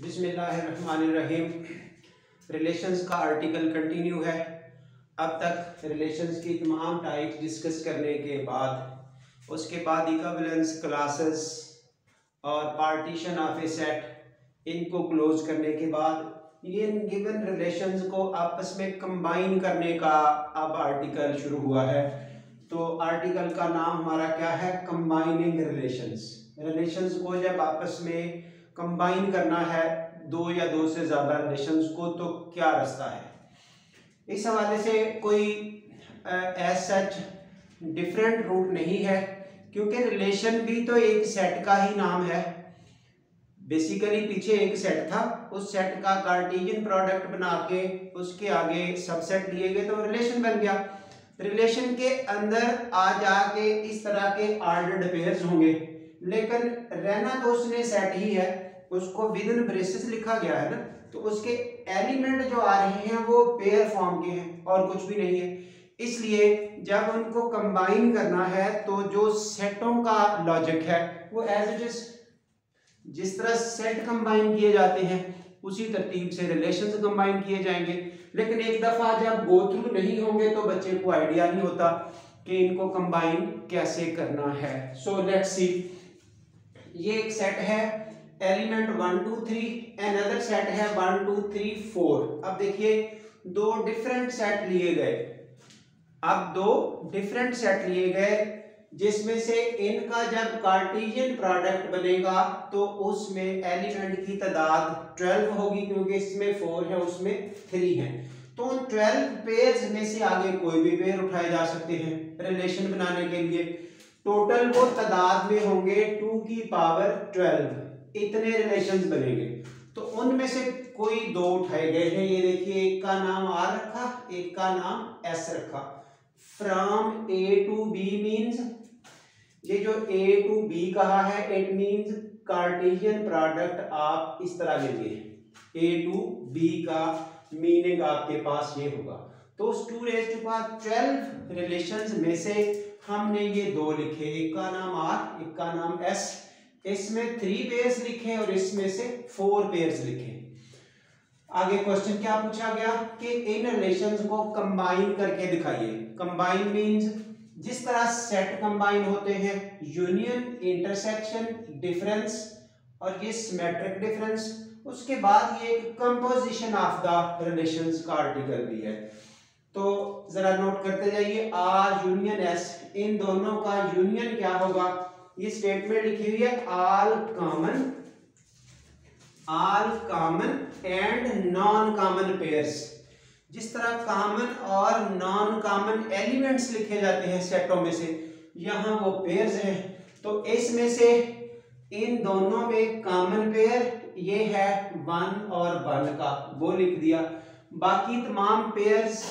बिस्मिल्लाहिर्रहमानिर्रहीम। रिलेशंस का article continue है। अब तक रिलेशंस की तमाम टाइप डिस्कस करने के बाद उसके बाद इक्विवेलेंस क्लासेस और पार्टीशन ऑफ ए सेट इनको क्लोज करने के बाद ये गिवन रिलेशंस को आपस में कंबाइन करने का अब आर्टिकल शुरू हुआ है। तो आर्टिकल का नाम हमारा क्या है? Combining relations. रिलेशंस को जब आपस में कंबाइन करना है, दो या दो से ज्यादा रिलेशंस को, तो क्या रास्ता है? इस हवाले से कोई एज सच डिफरेंट रूट नहीं है, क्योंकि रिलेशन भी तो एक सेट का ही नाम है। बेसिकली पीछे एक सेट था, उस सेट का कार्टेशियन प्रोडक्ट बना के उसके आगे सबसेट लिए गए तो रिलेशन बन गया। रिलेशन के अंदर आ जाके इस तरह के ऑर्डर्ड पेयर्स होंगे, लेकिन रहना तो उसने सेट ही है, उसको विदिन ब्रेसेस लिखा गया है ना, तो उसके एलिमेंट जो आ रहे हैं वो पेयर फॉर्म के हैं और कुछ भी नहीं है। इसलिए जब उनको कंबाइन करना है तो जो सेटों का लॉजिक है वो एज इट इज, जिस तरह सेट कंबाइन किए जाते हैं उसी तरतीब से रिलेशंस कंबाइन किए जाएंगे। लेकिन एक दफा जब गो थ्रू नहीं होंगे तो बच्चे को आइडिया नहीं होता कि इनको कंबाइन कैसे करना है। सो लेट्स सी, ये एक सेट है एलिमेंट 1 2 3, अनदर सेट है 1 2 3 4। अब देखिए दो डिफरेंट सेट लिए गए, जिसमें से इनका जब कार्टेशियन प्रोडक्ट बनेगा तो उसमें एलिमेंट की तादाद 12 होगी, क्योंकि इसमें 4 है उसमें 3 है। तो उन 12 पेयर्स में से आगे कोई भी पेयर उठाए जा सकते हैं रिलेशन बनाने के लिए। टोटल वो तादाद में होंगे 2 की पावर 12, इतने रिलेशंस बनेंगे। तो उनमें से कोई दो उठाए गए हैं। ये देखिए, एक का नाम आर रखा, एक का नाम एस रखा। From A to B means, ये जो ए टू बी कहा है इट मीन्स कार्टेशियन प्रोडक्ट आप इस तरह लेंगे। ए टू बी का मीनिंग आपके पास ये होगा। तो 2⁻12 रिलेशंस में से हमने ये दो लिखे, एक का नाम आर, एक का नाम एस। इसमें 3 पेयर्स लिखे और इसमें से 4 पेयर्स लिखे। आगे क्वेश्चन क्या पूछा गया कि इन रिलेशंस को कंबाइन करके दिखाइए। कंबाइन मींस जिस तरह सेट कंबाइन होते हैं, यूनियन, इंटरसेक्शन, डिफरेंस और ये सिमेट्रिक डिफरेंस। उसके बाद ये एक कंपोजिशन ऑफ द रिलेशंस का आर्टिकल भी है। तो जरा नोट करते जाइए, आर यूनियन एस, इन दोनों का यूनियन क्या होगा? ये स्टेटमेंट लिखी हुई है, all common and non common pairs. जिस तरह कॉमन और नॉन कॉमन एलिमेंट्स लिखे जाते हैं सेटों में से, यहाँ वो पेयर्स हैं। तो इसमें से इन दोनों में कॉमन पेयर ये है 1 और 1 का, वो लिख दिया। बाकी तमाम पेयर्स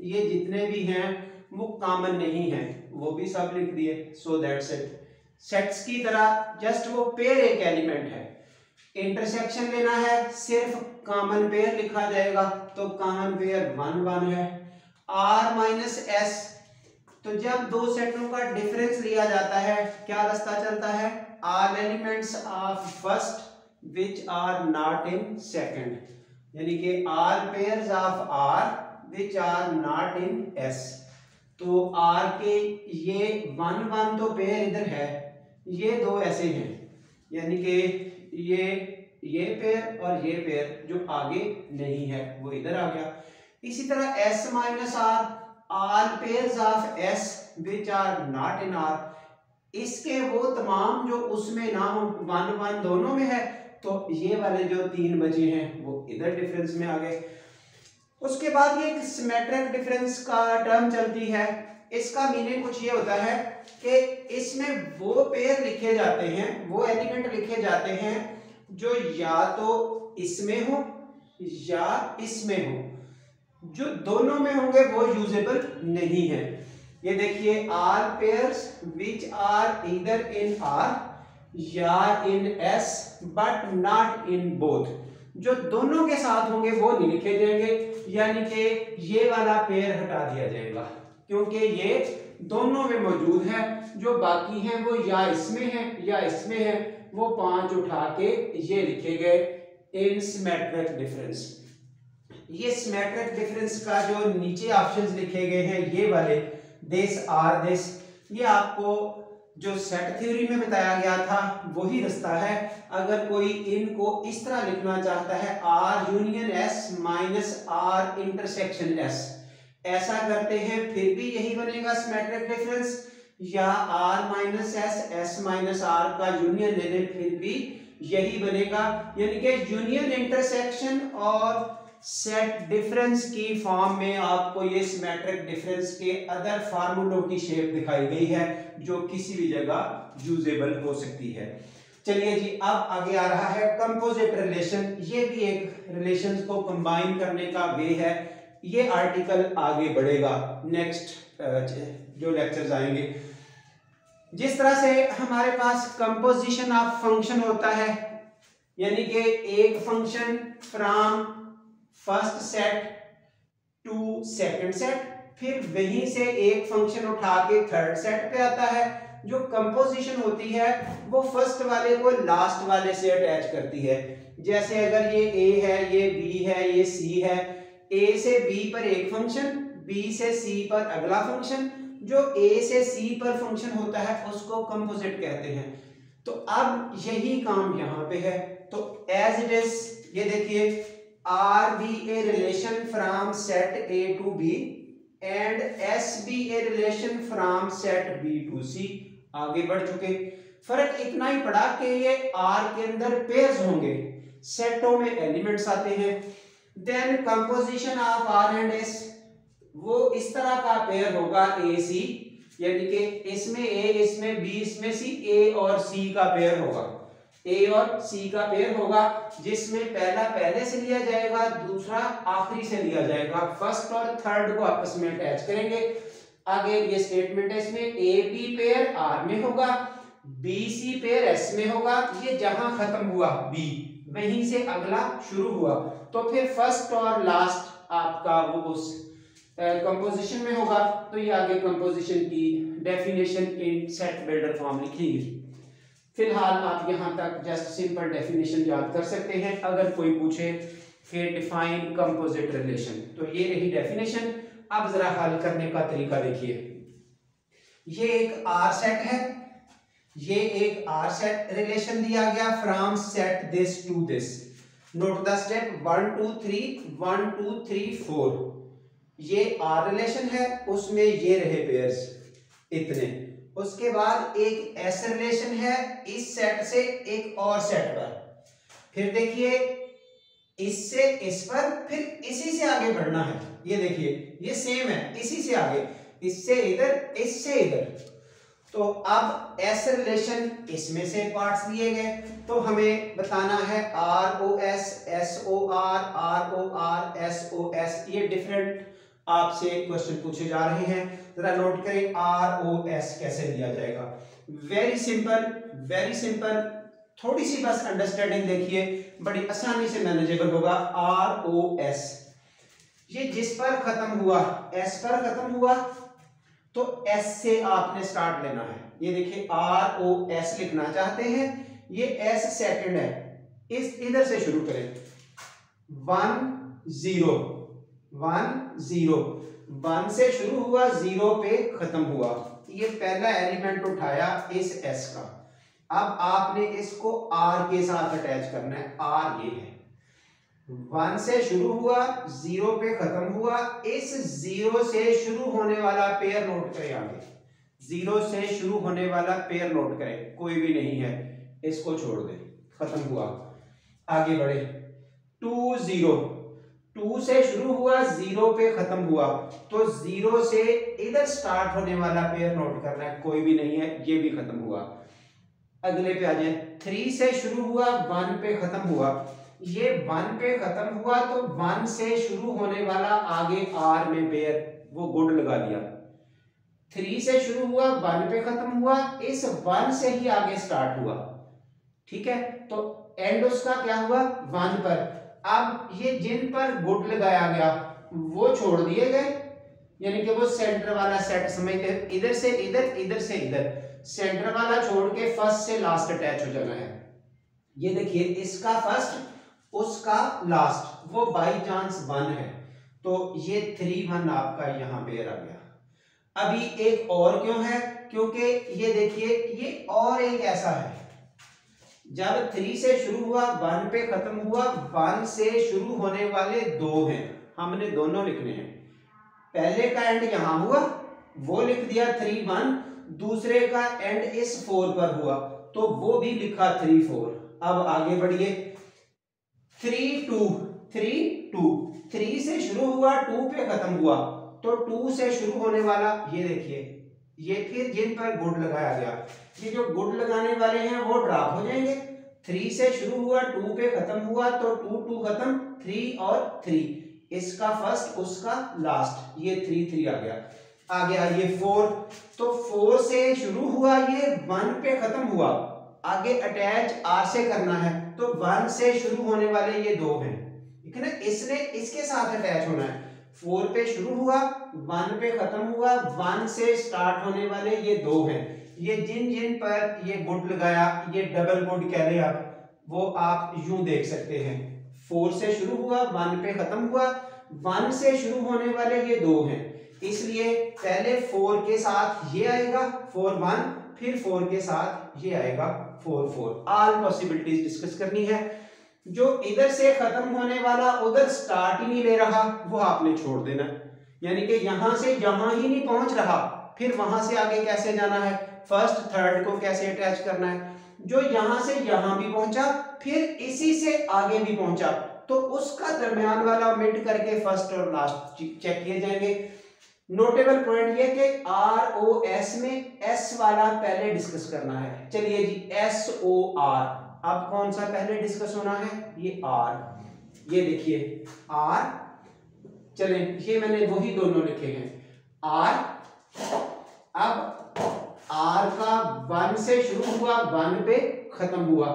ये जितने भी हैं वो कॉमन नहीं है, वो भी सब लिख दिए। So that's it. सेट्स की तरह जस्ट वो पेयर एक एलिमेंट है। इंटरसेक्शन लेना है, सिर्फ कॉमन पेयर लिखा जाएगा, तो कॉमन पेयर 1 1 है। आर माइनस एस, तो जब दो सेटों का डिफरेंस लिया जाता है क्या रास्ता चलता है? All elements of first which are not in second, यानी कि all pairs of R which are not in S. तो आर के ये 1 1 तो पेयर इधर है, ये दो ऐसे हैं, यानी कि ये पेयर और ये पेयर जो आगे नहीं है वो इधर आ गया। इसी तरह s minus R, all pairs of s which are not in R, इसके वो तमाम जो उसमें ना हो, 1 1 दोनों में है, तो ये वाले जो 3 बचे हैं वो इधर डिफरेंस में आ गए। उसके बाद ये एक सिमेट्रिक डिफरेंस का टर्म चलती है। इसका मीनिंग कुछ ये होता है कि इसमें वो पेयर लिखे जाते हैं, वो एलिमेंट लिखे जाते हैं जो या तो इसमें हो या इसमें हो। जो दोनों में होंगे वो यूजेबल नहीं है। ये देखिए, R pairs which are either in R या in S but not in both, जो दोनों के साथ होंगे वो नहीं लिखे जाएंगे, यानी कि ये वाला पेयर हटा दिया जाएगा, क्योंकि ये दोनों में मौजूद है। जो बाकी हैं वो या इसमें है या इसमें है, वो 5 उठा के ये लिखे गए। इन सिमेट्रिक डिफरेंस। ये सिमेट्रिक डिफरेंस का जो नीचे ऑप्शंस लिखे गए हैं ये वाले, दिस आर दिस, ये आपको जो सेट थ्योरी में बताया गया था वही रास्ता है। अगर कोई इनको इस तरह लिखना चाहता है R union S minus R intersection S, ऐसा करते हैं फिर भी यही बनेगा सिमेट्रिक डिफरेंस, या R minus S S minus R का यूनियन ले लें फिर भी यही बनेगा। यानी कि यूनियन इंटरसेक्शन और सेट डिफरेंस की फॉर्म में आपको ये सिमेट्रिक डिफरेंस के अदर फार्मूलों की शेप दिखाई गई है जो किसी भी जगह यूजेबल हो सकती है। चलिए जी, अब आगे आ रहा है कंपोजिट रिलेशन। ये भी एक रिलेशंस को कंबाइन करने का वे है। ये आर्टिकल आगे बढ़ेगा नेक्स्ट जो लेक्चर्स आएंगे। जिस तरह से हमारे पास कंपोजिशन ऑफ फंक्शन होता है, यानी कि एक function from first set to second set, फिर वहीं से एक फंक्शन उठा के थर्ड सेट पे आता है। जो कंपोजिशन होती है वो फर्स्ट वाले को लास्ट वाले से अटैच करती है। जैसे अगर ये ए है, ये बी है, ये सी है, ए से बी पर एक फंक्शन, बी से सी पर अगला फंक्शन, जो ए से सी पर फंक्शन होता है उसको कंपोजिट कहते हैं। तो अब यही काम यहाँ पे है। तो एज इट इज ये देखिए, R B A relation from set A to B and S B A relation from set B to C. आगे बढ़ चुके, फर्क इतना ही पड़ा कि ये आर के अंदर पेयर्स होंगे, सेटों में एलिमेंट्स आते हैं। Then composition of R and S, वो इस तरह का पेयर होगा ए सी, यानी कि इसमें ए, इसमें बी, इसमें सी, ए और सी का पेयर होगा, ए और सी का पेयर होगा, जिसमें पहला पहले से लिया जाएगा, दूसरा आखिरी से लिया जाएगा। फर्स्ट और थर्ड को आपस में अटैच करेंगे। आगे ये स्टेटमेंट है, इसमें ए बी पेयर आर में होगा, बी सी पेयर एस में होगा। ये जहां खत्म हुआ बी, वहीं से अगला शुरू हुआ, तो फिर फर्स्ट और लास्ट आपका वो उस कंपोजिशन में होगा। तो ये आगे कंपोजिशन की definition in set builder form लिखेंगे। फिलहाल आप यहां तक जस्ट सिंपल डेफिनेशन याद कर सकते हैं। अगर कोई पूछे कि डिफाइन कंपोजिट रिलेशन, तो ये रही डेफिनेशन। अब जरा हल करने का तरीका देखिए। ये एक आर सेट है, ये एक आर सेट रिलेशन दिया गया from set this to this. Note the step 1 2 3 1 2 3 4। ये आर रिलेशन है, उसमें ये रहे पेयर्स इतने। उसके बाद एक एस रिलेशन है इस सेट से एक और सेट पर, फिर देखिए इससे इस पर, फिर इसी से आगे बढ़ना है। ये देखिए ये सेम है, इसी से आगे, इससे इधर, इससे इधर। तो अब एस रिलेशन इसमें से पार्ट्स लिए गए, तो हमें बताना है R O S, S O R, R O R, S O S. ये डिफरेंट आपसे क्वेश्चन पूछे जा रहे हैं। जरा नोट करें आर ओ एस कैसे लिया जाएगा। Very simple, very simple. थोड़ी सी बस अंडरस्टैंडिंग देखिए, बड़ी आसानी से मैनेजेबल होगा। आर ओ एस, ये जिस पर खत्म हुआ, एस पर खत्म हुआ, तो एस से आपने स्टार्ट लेना है। ये देखिए आर ओ एस लिखना चाहते हैं, ये एस सेकंड है, इस इधर से शुरू करें। 1 0 1 0, 1 से शुरू हुआ, 0 पे खत्म हुआ। ये पहला एलिमेंट उठाया इस एस का। अब आपने इसको आर के साथ अटैच करना है। आर ये है, 1 से शुरू हुआ, 0 पे खत्म हुआ। इस 0 से शुरू होने वाला पेयर नोट करें। आगे 0 से शुरू होने वाला पेयर नोट करें, कोई भी नहीं है, इसको छोड़ दें, खत्म हुआ। आगे बढ़े 2 0, 2 से शुरू हुआ, 0 पे खत्म हुआ, तो 0 से इधर स्टार्ट होने वाला पेयर नोट करना है, कोई भी नहीं है, ये भी खत्म हुआ। अगले पे आ जाए, 3 से शुरू हुआ, 1 पे खत्म हुआ। ये 1 पे खत्म हुआ, तो 1 से शुरू होने वाला आगे आर में पेयर वो गुड लगा दिया। 3 से शुरू हुआ, 1 पे खत्म हुआ, इस 1 से ही आगे स्टार्ट हुआ। ठीक है, तो एंड उसका क्या हुआ 1 पर। अब ये जिन पर गुड लगाया गया वो छोड़ दिए गए, यानी कि वो सेंटर वाला सेट समझते हैं, इधर से इधर, इधर से इधर, सेंटर वाला छोड़ के फर्स्ट से लास्ट अटैच हो जाना है। ये देखिए इसका फर्स्ट, उसका लास्ट, वो बाई चांस 1 है, तो ये 3 1 आपका यहाँ पेयर आ गया। अभी एक और क्यों है, क्योंकि ये देखिए ये और एक ऐसा है, जब 3 से शुरू हुआ 1 पे खत्म हुआ, 1 से शुरू होने वाले 2 हैं, हमने दोनों लिखने हैं। पहले का एंड यहां हुआ, वो लिख दिया 3 1, दूसरे का एंड इस 4 पर हुआ, तो वो भी लिखा 3 4। अब आगे बढ़िए, 3 2 3 2, 3 से शुरू हुआ 2 पे खत्म हुआ, तो 2 से शुरू होने वाला ये देखिए, ये फिर जिन पर गुड लगाया गया, ये जो गुड लगाने वाले हैं वो ड्रॉप हो जाएंगे। 3 से शुरू हुआ 2 पे खत्म हुआ, तो 2 2 खत्म, 3 और 3, इसका फर्स्ट उसका लास्ट, ये 3 3 आ गया। आगे आइए 4, तो 4 से शुरू हुआ, ये 1 पे खत्म हुआ, आगे अटैच आर से करना है, तो 1 से शुरू होने वाले ये 2 हैं, ठीक है ना, इसने इसके साथ अटैच होना है। 4 पे शुरू हुआ, 1 पे खत्म हुआ, 1 से स्टार्ट होने वाले ये 2 हैं, ये जिन जिन पर ये गुड लगाया, ये डबल गुड कह रहे आप, वो आप यूं देख सकते हैं। 4 से शुरू हुआ, 1 पे खत्म हुआ, 1 से शुरू होने वाले ये 2 हैं, इसलिए पहले 4 के साथ ये आएगा 4 1, फिर 4 के साथ ये आएगा 4 4। ऑल पॉसिबिलिटीज डिस्कस करनी है। जो इधर से खत्म होने वाला उधर स्टार्ट ही नहीं ले रहा, वो आपने छोड़ देना, यानी कि यहां से यहां ही नहीं पहुंच रहा, फिर वहां से आगे कैसे जाना है, फर्स्ट थर्ड को कैसे अटैच करना है। जो यहां से यहां भी पहुंचा, फिर इसी से आगे भी पहुंचा, तो उसका दरमियान वाला ओमिट करके फर्स्ट और लास्ट चेक किए जाएंगे। नोटेबल पॉइंट ये कि आर ओ एस में एस वाला पहले डिस्कस करना है। चलिए जी, एस ओ आर, अब कौन सा पहले डिस्कस होना है, ये आर, ये देखिए आर, चले ये मैंने वही दोनों लिखे हैं आर। अब आर का 1 से शुरू हुआ, 1 पे खत्म हुआ,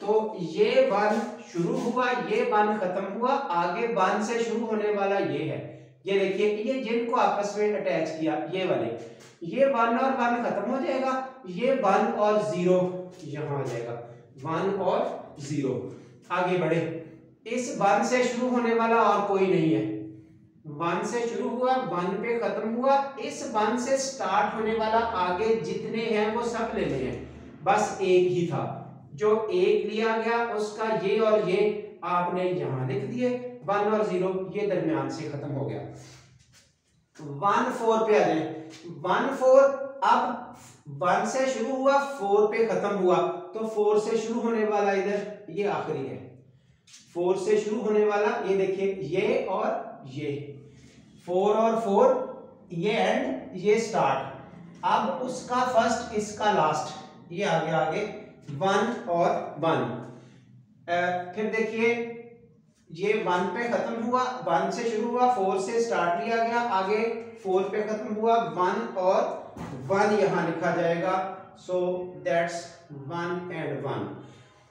तो ये 1 शुरू हुआ, ये 1 खत्म हुआ, आगे 1 से शुरू होने वाला ये है, ये देखिए, ये जिनको आपस में अटैच किया, ये वाले, ये 1 और 1 खत्म हो जाएगा, ये 1 और 0 यहां आ जाएगा, 1 और 0। आगे बढ़े, इस 1 से शुरू होने वाला और कोई नहीं है, 1 से शुरू हुआ, 1 पे खत्म हुआ, इस 1 से स्टार्ट होने वाला आगे जितने हैं वो सब लेने हैं, बस एक ही था, जो एक लिया गया उसका ये और ये आपने यहां लिख दिए, 1 और 0 ये दरमियान से खत्म हो गया। 1 4 पे आ जाए, 1 4, अब 1 से शुरू हुआ, 4 पे खत्म हुआ, तो 4 से शुरू होने वाला इधर ये आखिरी है, 4 से शुरू होने वाला ये देखिए, ये और ये, 4 और 4 ये एंड ये स्टार्ट, अब उसका फर्स्ट इसका लास्ट, ये आगे 1 और 1। फिर देखिए ये 1 पे खत्म हुआ, 1 से शुरू हुआ, 4 से स्टार्ट लिया गया, आगे 4 पे खत्म हुआ, 1 और 1 यहां लिखा जाएगा, सो दैट्स 1 एंड 1।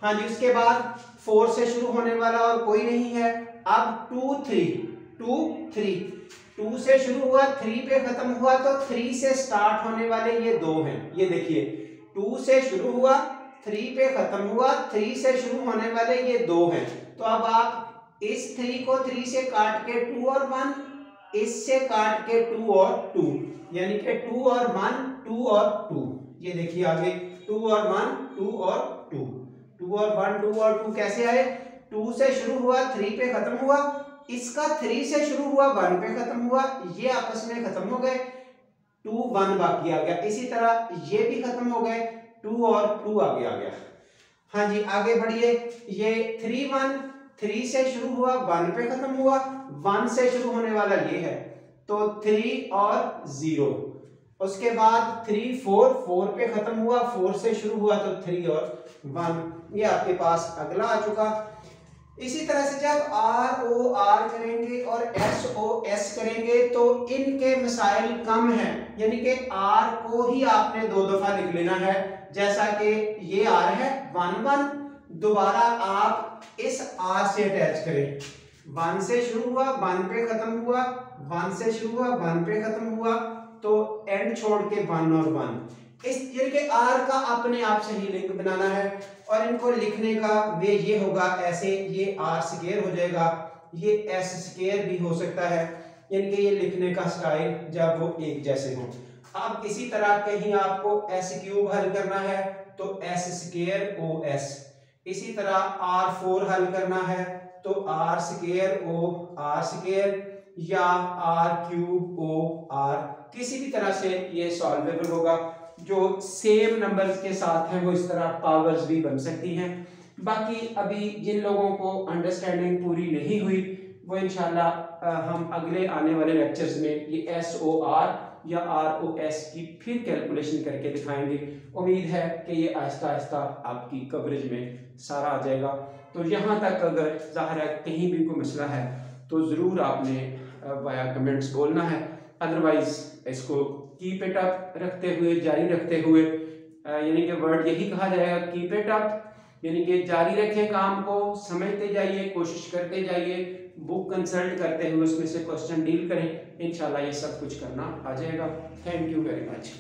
हाँ जी, उसके बाद 4 से शुरू होने वाला और कोई नहीं है, अब 2 3 2 से शुरू हुआ, 3 पे खत्म हुआ, तो 3 से स्टार्ट होने वाले ये 2 हैं, ये देखिए 2 से शुरू हुआ, 3 पे खत्म हुआ, 3 से शुरू होने वाले ये 2 हैं, तो अब आप इस 3 को 3 से काट के 2 और 1, इससे काट के 2 और 2, यानी कि 2 और 1 2 और 2, ये देखिए आगे 2 और 1 2 और 2, 2 और 1 2 और 2 कैसे आए, 2 से शुरू हुआ, 3 पे खत्म हुआ, इसका 3 से शुरू हुआ, 1 पे खत्म हुआ, ये आपस में खत्म हो गए, 2 1 बाकी आ गया, इसी तरह ये भी खत्म हो गए, 2 और 2 आगे आ गया। हाँ जी, आगे बढ़िए, ये 3 1, 3 से शुरू हुआ, 1 पे खत्म हुआ, 1 से शुरू होने वाला ये है, तो 3 और 0, उसके बाद 3 4, 4 पे खत्म हुआ, 4 से शुरू हुआ, तो 3 और 1, ये आपके पास अगला आ चुका। इसी तरह से जब आर ओ आर करेंगे और एस ओ एस करेंगे तो इनके मसाइल कम हैं, यानी कि आर को ही आपने 2 दफा लिख लेना है, जैसा कि ये आर है 1 1, दोबारा आप इस आर से अटैच करें, 1 से शुरू हुआ, 1 पे खत्म हुआ, 1 से शुरू हुआ, 1 पे खत्म हुआ, तो एंड छोड़ के 1 और 1, इस यानी कि आर का अपने आप से ही लिंक बनाना है और इनको लिखने का वे ये होगा ऐसे, ये आर स्क्वायर हो जाएगा, ये एस स्क्वायर भी हो सकता है, यानी कि ये लिखने का स्टाइल जब वो एक जैसे हों। अब इसी तरह कहीं आपको एस क्यूब हल करना है तो एस स्क्वायर ओ एस, इसी तरह आर फोर हल करना है तो R square O R square या आर क्यूब ओ आर, किसी भी तरह से ये सॉल्वेबल होगा। जो सेम नंबर्स के साथ हैं वो इस तरह पावर्स भी बन सकती हैं। बाकी अभी जिन लोगों को अंडरस्टैंडिंग पूरी नहीं हुई वो इंशाल्लाह हम अगले आने वाले लेक्चर्स में ये एस ओ आर या आर ओ एस की फिर कैलकुलेशन करके दिखाएंगे। उम्मीद है कि ये आहिस्ता आहिस्ता आपकी कवरेज में सारा आ जाएगा। तो यहाँ तक अगर ज़ाहिर है कहीं भी कोई मसला है तो ज़रूर आपने वाया कमेंट्स बोलना है, अदरवाइज इसको कीप इट अप रखते हुए, जारी रखते हुए, यानी कि वर्ड यही कहा जाएगा कीप इट अप, यानी कि जारी रखें काम को, समझते जाइए, कोशिश करते जाइए, बुक कंसल्ट करते हुए उसमें से क्वेश्चन डील करें, इंशाल्लाह ये सब कुछ करना आ जाएगा। Thank you very much.